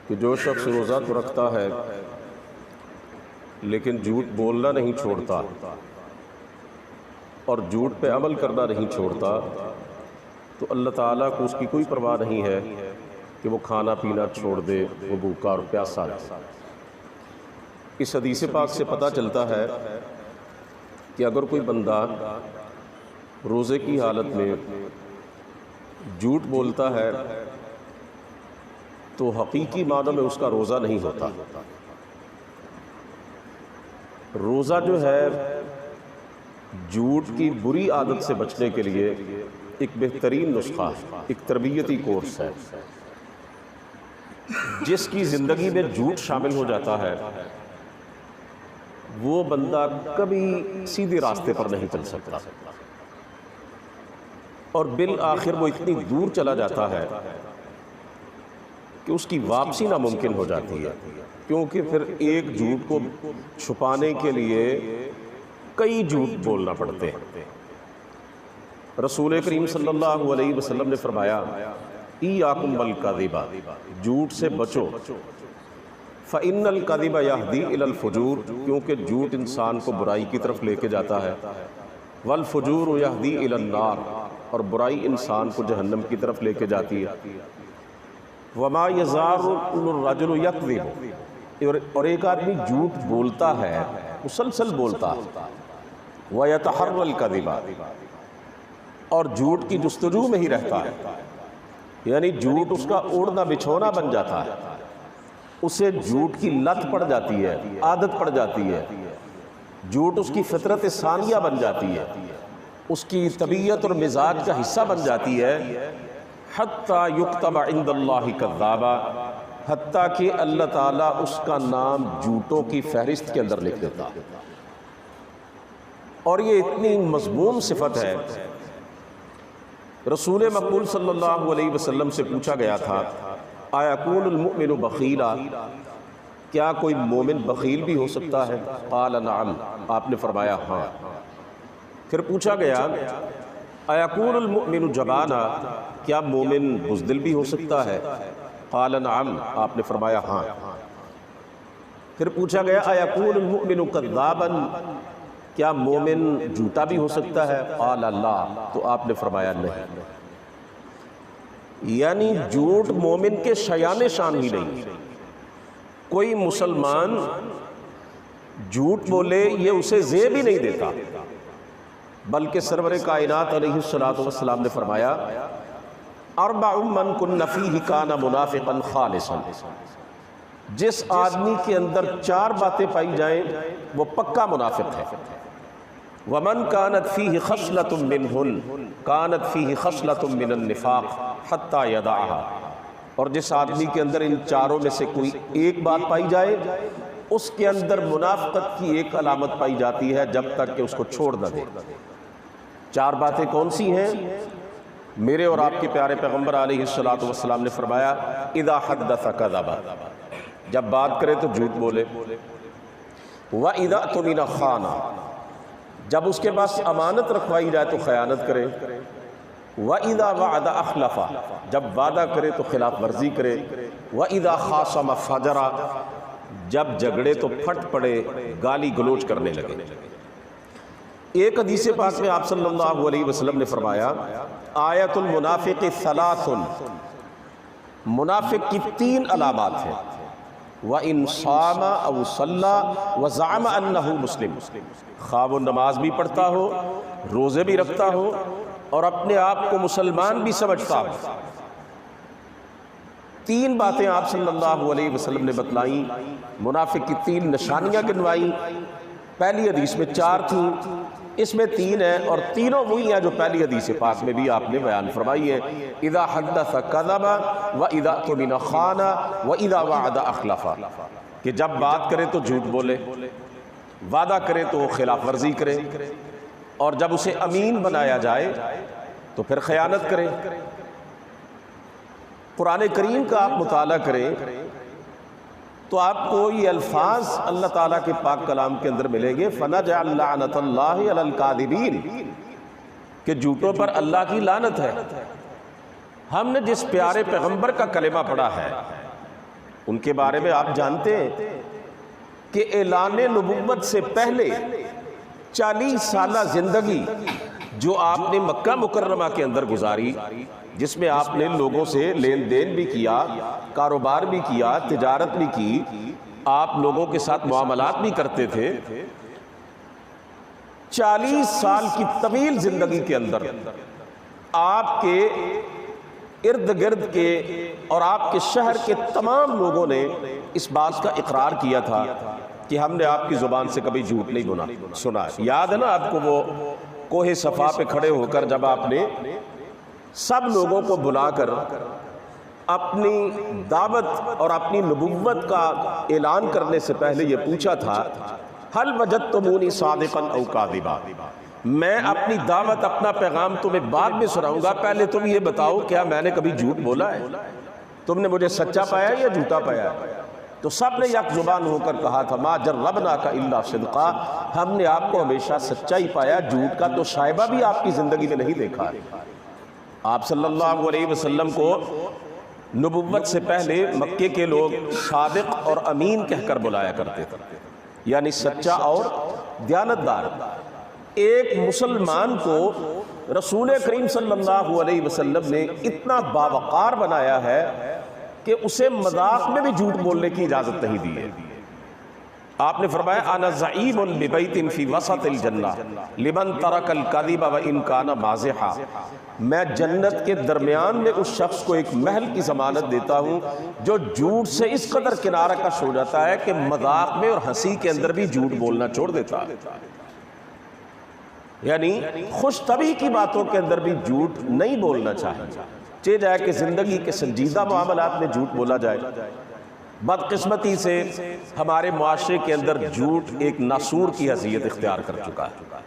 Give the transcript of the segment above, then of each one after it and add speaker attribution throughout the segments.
Speaker 1: کہ جو شخص روزہ تو رکھتا ہے لیکن جھوٹ بولنا نہیں چھوڑتا اور جھوٹ پہ عمل کرنا نہیں چھوڑتا تو اللہ تعالیٰ کو اس کی کوئی پرواہ نہیں ہے کہ وہ کھانا پینا چھوڑ دے، وہ بھوکا اور پیاسا رہے۔ اس حدیث پاک سے پتہ چلتا ہے کہ اگر کوئی بندہ روزے کی حالت میں جھوٹ بولتا ہے تو حقیقی معنی میں اس کا روزہ نہیں ہوتا۔ روزہ جو ہے جھوٹ کی بری عادت سے بچنے کے لیے ایک بہترین نسخہ، ایک تربیتی کورس ہے۔ جس کی زندگی میں جھوٹ شامل ہو جاتا ہے وہ بندہ کبھی سیدھے راستے پر نہیں چل سکتا، اور بالآخر وہ اتنی دور چلا جاتا ہے کہ اس کی واپسی ناممکن ہو جاتی ہے، کیونکہ پھر ایک جھوٹ کو چھپانے کے لیے کئی جھوٹ بولنا پڑتے ہیں۔ رسول کریم صلی اللہ علیہ وسلم نے فرمایا ایاکم والکذب، جھوٹ سے بچو، فإن الکذب یہدی الی الفجور، کیونکہ جھوٹ انسان کو برائی کی طرف لے کے جاتا ہے، والفجور یہدی الی النار، اور برائی انسان کو جہنم کی طرف لے کے جاتی ہے۔ وما یزال الرجل یکذب، اور ایک آدمی جھوٹ بولتا ہے، مسلسل بولتا ہے، ویتحری الکذب، اور جھوٹ کی جستجو میں ہی رہتا ہے، یعنی جھوٹ اس کا اوڑھنا بچھونا بن جاتا ہے، اسے جھوٹ کی لت پڑ جاتی ہے، عادت پڑ جاتی ہے، جھوٹ اس کی فطرت ثانیہ بن جاتی ہے، اس کی طبیعت اور مزاج کا حصہ بن جاتی ہے، حتیٰ یکتب عند اللہ کذابا، حتیٰ کہ اللہ تعالیٰ اس کا نام جھوٹوں کی فہرست کے اندر لکھ دیتا ہے۔ اور یہ اتنی مذموم صفت ہے، رسول مقبول صلی اللہ علیہ وسلم سے پوچھا گیا تھا ایکون المؤمن بخیلا، کیا کوئی مومن بخیل بھی ہو سکتا ہے؟ قال نعم، آپ نے فرمایا ہاں۔ پھر پوچھا گیا ایکون المؤمن جبانا، کیا مومن بزدل بھی ہو سکتا ہے؟ قال نعم، آپ نے فرمایا ہاں۔ پھر پوچھا گیا ایکون المؤمن کذابا، کیا مومن جھوٹا بھی ہو سکتا ہے؟ قال لا، تو آپ نے فرمایا نہیں۔ یعنی جھوٹ مومن کے شیان شان ہی نہیں، کوئی مسلمان جھوٹ بولے یہ اسے زیب ہی نہیں دیتا، بلکہ سرور کائنات علیہ السلام نے فرمایا اربع من کن فیہ کان منافقا خالصا، جس آدمی کے اندر چار باتیں پائی جائیں وہ پکا منافق ہے۔ ومن كانت فيه خصلة منهن كانت فيه خصلة من النفاق حتى يدعها، اور جس آدمی کے اندر ان چاروں میں سے کوئی ایک بات پائی جائے اس کے اندر منافقت کی ایک علامت پائی جاتی ہے جب تک کہ اس کو چھوڑ نہ دے۔ چار باتیں کون سی ہیں؟ میرے اور آپ کے پیارے پیغمبر علیہ السلام نے فرمایا اذا حدث کذب، جب بات کرے تو جھوٹ بولے، واذا اؤتمن خان، جب اس کے پاس امانت رکھوائی جائے تو خیانت کرے، وَإِذَا وَعَدَ أَخْلَفَ، جب وعدہ کرے تو خلاف ورزی کرے، وَإِذَا خَاصَمَ فَجَرَ، جب جھگڑے تو پھٹ پڑے، گالی گلوچ کرنے لگے۔ ایک حدیث پاک میں آپ صلی اللہ علیہ وسلم نے فرمایا آیت المنافق ثلاث، منافق کی تین علامات ہیں، وَإِنْ صَامَ أَوْ صَلَّى وَزَعَمَ أَنَّهُ مُسْلِمٌ، خواہ وہ نماز بھی پڑھتا ہو، روزے بھی رکھتا ہو، اور اپنے آپ کو مسلمان بھی سمجھتا ہو۔ تین باتیں آپ صلی اللہ علیہ وسلم نے بتلائیں، منافق کی تین نشانیاں گنوائیں۔ پہلی حدیث میں چار تھیں، اس میں تین ہیں، اور تینوں وہی ہیں جو پہلی حدیث پاک میں بھی آپ نے بیان فرمائی ہے، اذا حدث کذب واذا اؤتمن خان واذا وعد اخلف، کہ جب بات کرے تو جھوٹ بولے، وعدہ کرے تو خلاف ورزی کرے، اور جب اسے امین بنایا جائے تو پھر خیانت کرے۔ قرآن کریم کا آپ مطالعہ کریں تو آپ کو یہ الفاظ اللہ تعالیٰ کے پاک کلام کے اندر ملیں گے، فَنَجْعَلْ لَعْنَةَ اللَّهِ عَلَى الْكَاذِبِينَ، کہ جھوٹوں پر اللہ کی لعنت ہے۔ ہم نے جس پیارے پیغمبر کا کلمہ پڑھا ہے ان کے بارے میں آپ جانتے ہیں کہ اعلان نبوت سے پہلے 40 سالہ زندگی جو آپ نے مکہ مکرمہ کے اندر گزاری، جس میں آپ نے لوگوں سے لین دین بھی کیا، کاروبار بھی کیا، تجارت بھی کی، آپ لوگوں کے ساتھ معاملات بھی کرتے تھے، 40 سال کی طویل زندگی کے اندر آپ کے ارد گرد کے اور آپ کے شہر کے تمام لوگوں نے اس بات کا اقرار کیا تھا کہ ہم نے آپ کی زبان سے کبھی جھوٹ نہیں سنا۔ یاد ہے نا آپ کو وہ کوہ صفا پہ کھڑے ہو کر جب آپ نے سب لوگوں کو بلا کر اپنی دعوت اور اپنی نبوت کا اعلان کرنے سے پہلے یہ پوچھا تھا، حل وجدتمونی صادقا او کاذبا، میں اپنی دعوت اپنا پیغام تمہیں بعد میں سناؤں گا، پہلے تم یہ بتاؤ کیا میں نے کبھی جھوٹ بولا ہے؟ تم نے مجھے سچا پایا یا جھوٹا پایا؟ تو سب نے یک زبان ہو کر کہا تھا، ما جربناک الا صدقا، ہم نے آپ کو ہمیشہ سچا ہی پایا، جھوٹ کا تو شائبہ بھی آپ کی زندگی میں نہیں دیکھا۔ آپ صلی اللہ علیہ وسلم کو نبوت سے پہلے مکے کے لوگ صادق اور امین کہہ کر بلایا کرتے تھے، یعنی سچا اور دیانتدار۔ ایک مسلمان کو رسول کریم صلی اللہ علیہ وسلم نے اتنا باوقار بنایا ہے کہ اسے مذاق میں بھی جھوٹ بولنے کی اجازت نہیں دی ہے۔ آپ نے فرمایا انا زعیم ببیت فی وسط الجنہ لمن ترک الکذب وان کان مازحا، میں جنت کے درمیان میں اس شخص کو ایک محل کی ضمانت دیتا ہوں جو جھوٹ سے اس قدر کنارہ کش ہو جاتا ہے کہ مذاق میں اور ہنسی کے اندر بھی جھوٹ بولنا چھوڑ دیتا ہے، یعنی خوش طبعی کی باتوں کے اندر بھی جھوٹ نہیں بولنا چاہیے، چاہے جائے کہ زندگی کے سنجیدہ معاملات میں جھوٹ بولا جائے۔ بدقسمتی سے ہمارے معاشرے کے اندر جھوٹ ایک ناسور کی حیثیت اختیار کر چکا ہے،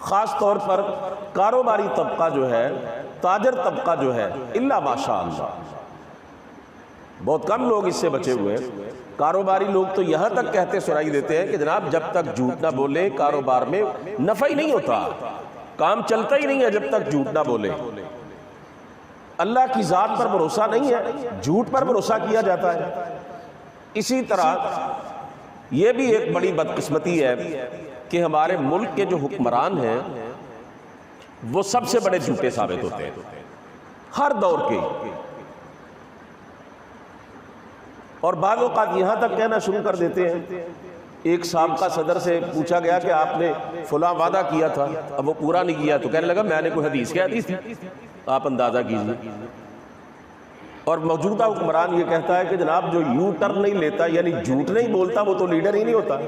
Speaker 1: خاص طور پر کاروباری طبقہ جو ہے، تاجر طبقہ جو ہے، الا ماشاء اللہ بہت کم لوگ اس سے بچے ہوئے ہیں۔ کاروباری لوگ تو یہاں تک کہتے سنائی دیتے ہیں کہ جناب جب تک جھوٹ نہ بولے کاروبار میں نفع ہی نہیں ہوتا، کام چلتا ہی نہیں ہے جب تک جھوٹ نہ بولے۔ اللہ کی ذات پر بھروسہ نہیں ہے، جھوٹ پر بھروسہ کیا جاتا ہے۔ اسی طرح یہ بھی ایک بڑی بدقسمتی ہے کہ ہمارے ملک کے جو حکمران ہیں وہ سب سے بڑے جھوٹے ثابت ہوتے ہیں ہر دور کے، اور بعض اوقات یہاں تک کہنا شروع کر دیتے ہیں۔ ایک سابقہ صدر سے پوچھا گیا کہ آپ نے فلاں وعدہ کیا تھا، اب وہ پورا نہیں کیا، تو کہنے لگا میں نے کوئی حدیث کیا حدیث تھی، آپ اندازہ کیجیے۔ اور موجودہ حکمران یہ کہتا ہے کہ جناب جو یو ٹرن نہیں لیتا یعنی جھوٹ نہیں بولتا وہ تو لیڈر ہی نہیں ہوتا،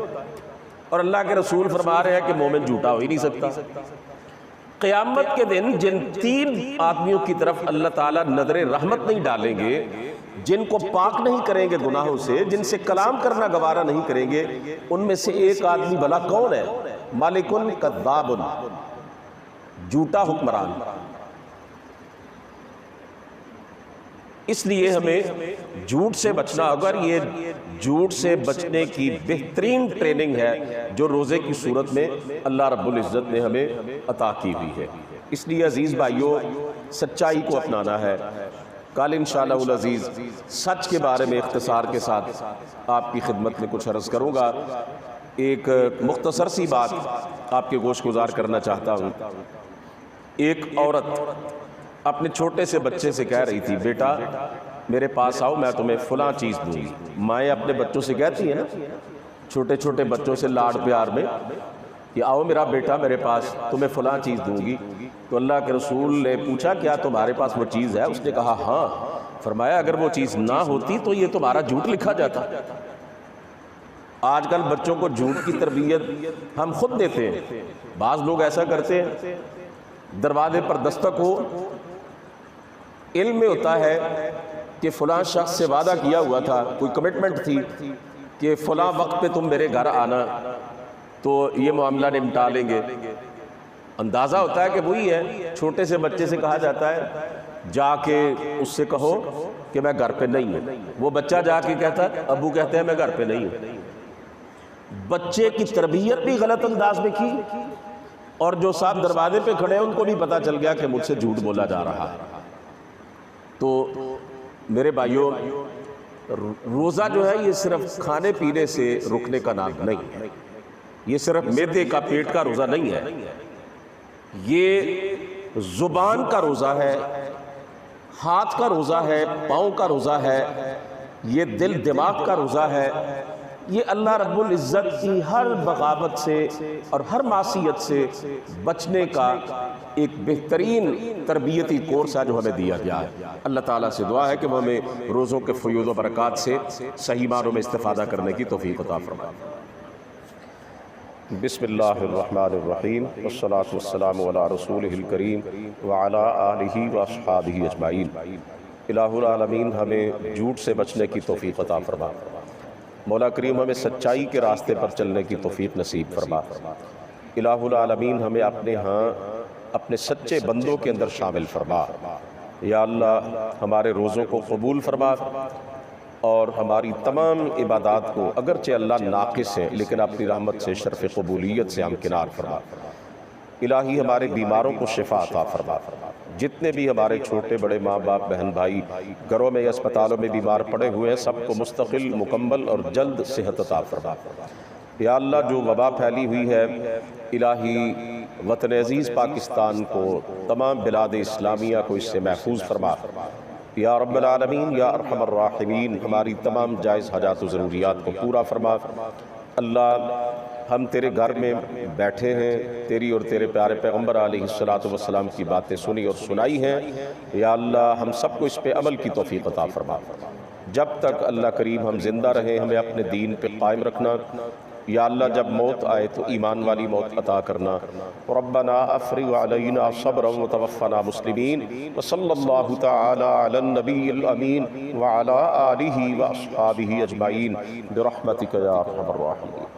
Speaker 1: اور اللہ کے رسول فرما رہے ہیں کہ مومن جھوٹا ہو ہی نہیں سکتا۔ قیامت کے دن جن 3 آدمیوں کی طرف اللہ تعالیٰ نظر رحمت نہیں ڈالیں گے، جن کو پاک نہیں کریں گے گناہوں سے، جن سے کلام کرنا گوارا نہیں کریں گے، ان میں سے ایک آدمی بھلا کون ہے؟ مالک کذاب، جھوٹا حکمران۔ اس لیے ہمیں جھوٹ سے بچنا ہوگا، اور یہ جھوٹ سے بچنے کی بہترین ٹریننگ ہے جو روزے کی صورت میں اللہ رب العزت نے ہمیں عطا کی ہوئی ہے۔ اس لیے عزیز بھائیوں سچائی کو اپنانا ہے۔ کل انشاءاللہ العزیز سچ کے بارے میں اختصار کے ساتھ آپ کی خدمت میں کچھ عرض کروں گا۔ ایک مختصر سی بات آپ کے گوش گزار کرنا چاہتا ہوں۔ ایک عورت اپنے چھوٹے سے بچے سے کہہ رہی تھی، بیٹا میرے پاس آؤ میں تمہیں فلاں چیز دوں گی۔ مائیں اپنے بچوں سے کہتی ہیں نا، چھوٹے چھوٹے بچوں سے لاڈ پیار میں کہ آؤ میرا بیٹا میرے پاس، تمہیں فلاں چیز دوں گی۔ تو اللہ کے رسول نے پوچھا کیا تمہارے پاس وہ چیز ہے؟ اس نے کہا ہاں۔ فرمایا اگر وہ چیز نہ ہوتی تو یہ تمہارا جھوٹ لکھا جاتا۔ آج کل بچوں کو جھوٹ کی تربیت ہم خود دیتے ہیں۔ بعض لوگ ایسا کرتے ہیں، دروازے پر دستک ہو، علم میں ہوتا ہے کہ فلاں شخص سے وعدہ کیا ہوا تھا، کوئی کمٹمنٹ تھی کہ فلاں وقت پہ تم میرے گھر آنا تو یہ معاملہ نمٹا لیں گے۔ اندازہ ہوتا ہے کہ وہی ہے، چھوٹے سے بچے سے کہا جاتا ہے جا کے اس سے کہو کہ میں گھر پہ نہیں ہوں۔ وہ بچہ جا کے کہتا ہے ابو کہتے ہیں میں گھر پہ نہیں ہوں۔ بچے کی تربیت بھی غلط انداز میں کی، اور جو صاحب دروازے پہ کھڑے ہیں ان کو بھی پتا چل گیا کہ مجھ سے جھوٹ بولا جا رہا ہے۔ تو میرے بھائیوں روزہ جو ہے یہ صرف کھانے پینے سے رکنے کا نام نہیں ہے، یہ صرف معدے کا پیٹ کا روزہ نہیں ہے، یہ زبان کا روزہ ہے، ہاتھ کا روزہ ہے، پاؤں کا روزہ ہے، یہ دل دماغ کا روزہ ہے۔ یہ اللہ رب العزت کی ہر بغاوت سے اور ہر معصیت سے بچنے کا ایک بہترین تربیتی کورس ہے جو ہمیں دیا گیا ہے۔ اللہ تعالیٰ سے دعا ہے کہ وہ ہمیں روزوں کے فیوض و برکات سے صحیح معنوں میں استفادہ کرنے کی توفیق عطا فرمائے۔ بسم اللہ الرحمن الرحیم، والصلاة والسلام علی رسولہ الکریم وعلی آلہ واصحابہ اجمعین۔ الہ العالمین ہمیں جھوٹ سے بچنے کی توفیق عطا فرما، مولا کریم ہمیں سچائی کے راستے پر چلنے کی توفیق نصیب فرما۔ الہ العالمین ہمیں اپنے ہاں اپنے سچے بندوں کے اندر شامل فرما۔ یا اللہ ہمارے روزوں کو قبول فرما اور ہماری تمام عبادات کو اگرچہ اللہ ناقص ہیں لیکن اپنی رحمت سے شرف قبولیت سے ہمکنار فرما۔ الہی ہمارے بیماروں کو شفا عطا فرما، جتنے بھی ہمارے چھوٹے بڑے ماں باپ بہن بھائی گھروں میں یا اسپتالوں میں بیمار پڑے ہوئے ہیں سب کو مستقل مکمل اور جلد صحت عطا فرما۔ یا اللہ جو وبا پھیلی ہوئی ہے الہی وطن عزیز پاکستان کو تمام بلاد اسلامیہ کو اس سے محفوظ فرما۔ یا رب العالمین یا ارحم الراحمین ہماری تمام جائز حاجات و ضروریات کو پورا فرما۔ اللہ ہم تیرے گھر میں بیٹھے ہیں، تیری اور تیرے پیارے پیغمبر علیہ السلام کی باتیں سنی اور سنائی ہیں، یا اللہ ہم سب کو اس پہ عمل کی توفیق عطا فرما۔ جب تک اللہ کریم ہم زندہ رہیں ہمیں اپنے دین پہ قائم رکھنا، یا اللہ جب موت آئے تو ایمان والی موت عطا کرنا۔ ربنا افرغ علینا صبرا وتوفنا مسلمین، وصلی اللہ تعالی علی النبی الامین وعلی آلہ واصحابہ اجمعین برحمتک یا ارحم الراحمین۔